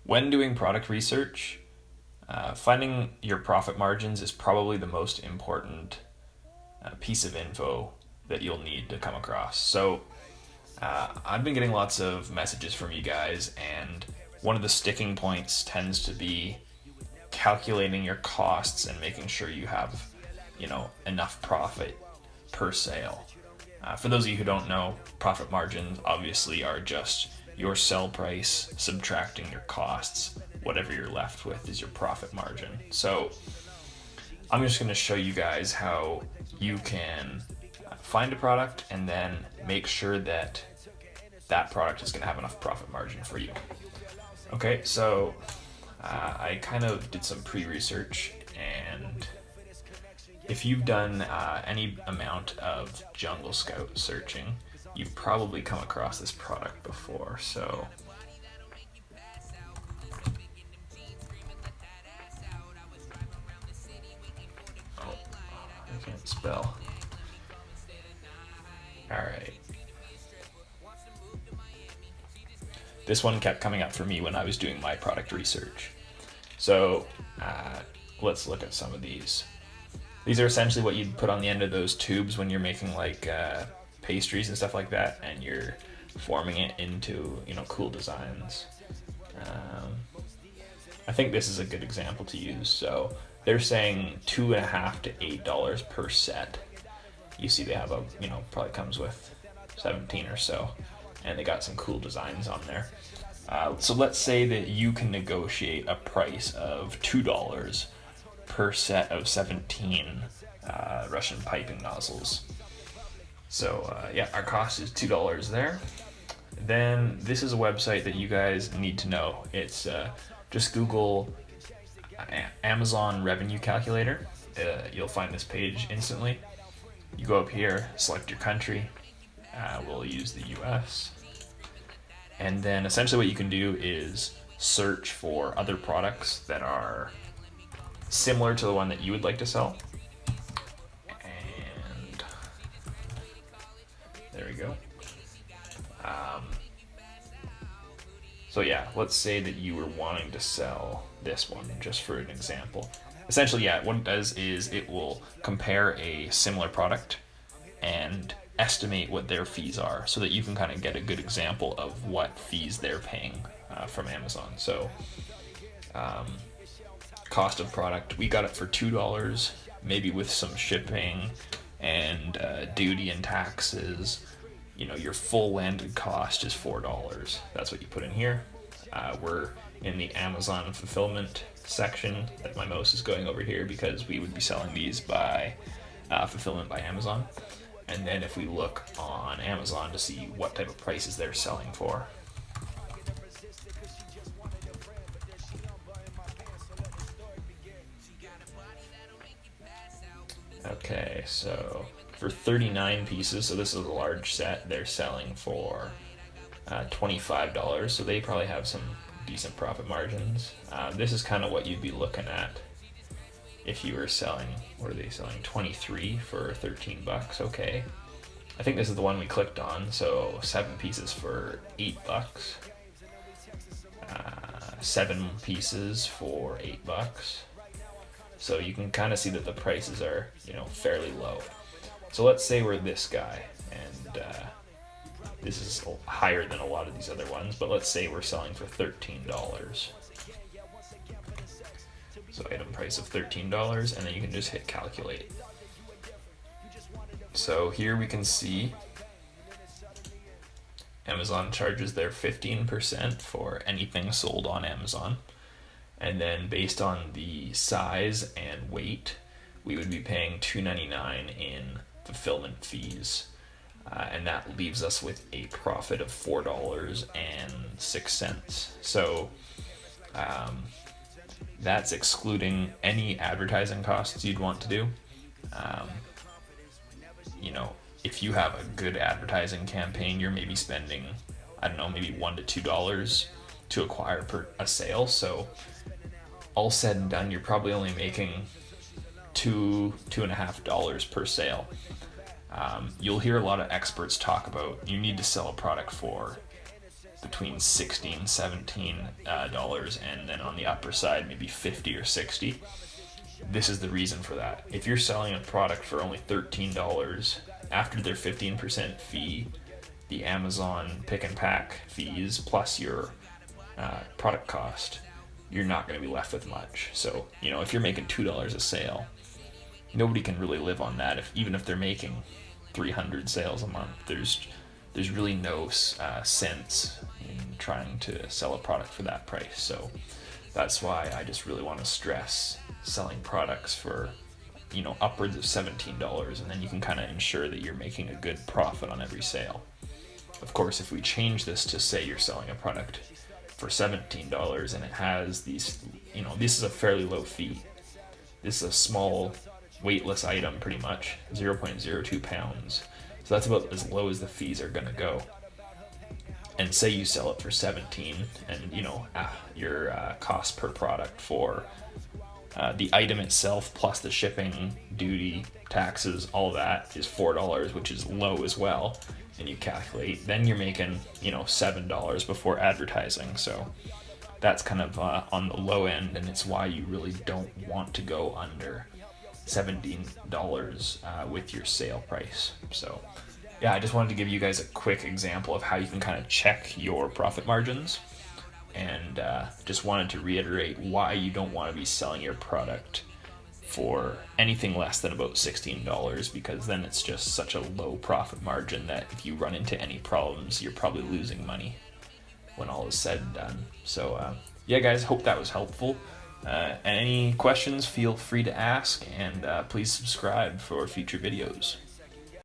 When doing product research, finding your profit margins is probably the most important piece of info that you'll need to come across. So I've been getting lots of messages from you guys, and one of the sticking points tends to be calculating your costs and making sure you have, enough profit per sale. For those of you who don't know, profit margins obviously are just your sell price subtracting your costs. Whatever you're left with is your profit margin. So I'm just going to show you guys how you can find a product and then make sure that that product is going to have enough profit margin for you. Okay, so I kind of did some pre-research, and if you've done any amount of Jungle Scout searching, you've probably come across this product before. So I can't spell. Alright. This one kept coming up for me when I was doing my product research. So let's look at some of these. These are essentially what you'd put on the end of those tubes when you're making like pastries and stuff like that, and you're forming it into cool designs. I think this is a good example to use. So they're saying $2.50 to $8 per set. You see they have probably comes with 17 or so, and they got some cool designs on there. So let's say that you can negotiate a price of $2 per set of 17 Russian piping nozzles. So our cost is $2 there. Then this is a website that you guys need to know. It's just Google Amazon revenue calculator. You'll find this page instantly. You go up here, select your country. We'll use the US. And then essentially what you can do is search for other products that are similar to the one that you would like to sell. And there we go. So let's say that you were wanting to sell this one, just for an example. Essentially, what it does is it will compare a similar product and estimate what their fees are, so that you can kind of get a good example of what fees they're paying from Amazon. So cost of product, we got it for $2, maybe with some shipping and duty and taxes. Your full landed cost is $4. That's what you put in here. We're in the Amazon fulfillment section that my mouse is going over here, because we would be selling these by fulfillment by Amazon. And then if we look on Amazon to see what type of prices they're selling for. Okay, so for 39 pieces, so this is a large set, they're selling for $25, so they probably have some decent profit margins. This is kind of what you'd be looking at if you were selling, what are they selling, 23 for $13. Okay, I think this is the one we clicked on. So 7 pieces for $8, 7 pieces for $8. So you can kind of see that the prices are fairly low. So let's say we're this guy, and this is higher than a lot of these other ones, but let's say we're selling for $13. So item price of $13, and then you can just hit calculate. So here we can see Amazon charges their 15% for anything sold on Amazon. And then based on the size and weight, we would be paying $2.99 in fulfillment fees. And that leaves us with a profit of $4.06. So that's excluding any advertising costs you'd want to do. If you have a good advertising campaign, you're maybe spending, maybe $1 to $2 to acquire a sale. So all said and done, you're probably only making $2.50 per sale. You'll hear a lot of experts talk about you need to sell a product for between $16, $17, and then on the upper side maybe 50 or 60. This is the reason for that. If you're selling a product for only $13 after their 15% fee, the Amazon pick and pack fees plus your product cost, you're not going to be left with much. So, if you're making $2 a sale, nobody can really live on that. Even if they're making 300 sales a month, there's really no sense in trying to sell a product for that price. So that's why I just really want to stress selling products for upwards of $17, and then you can kind of ensure that you're making a good profit on every sale. Of course, if we change this to say you're selling a product for $17 and it has these, this is a fairly low fee. This is a small weightless item, pretty much 0.02 pounds. So that's about as low as the fees are going to go. And say you sell it for 17, and your cost per product for the item itself plus the shipping, duty, taxes, all that is $4, which is low as well. And you calculate, then you're making $7 before advertising. So that's kind of on the low end, and it's why you really don't want to go under $17 with your sale price. So yeah, I just wanted to give you guys a quick example of how you can kind of check your profit margins, and just wanted to reiterate why you don't want to be selling your product for anything less than about $16, because then it's just such a low profit margin that if you run into any problems, you're probably losing money when all is said and done. So yeah guys, hope that was helpful. And any questions, feel free to ask, and please subscribe for future videos.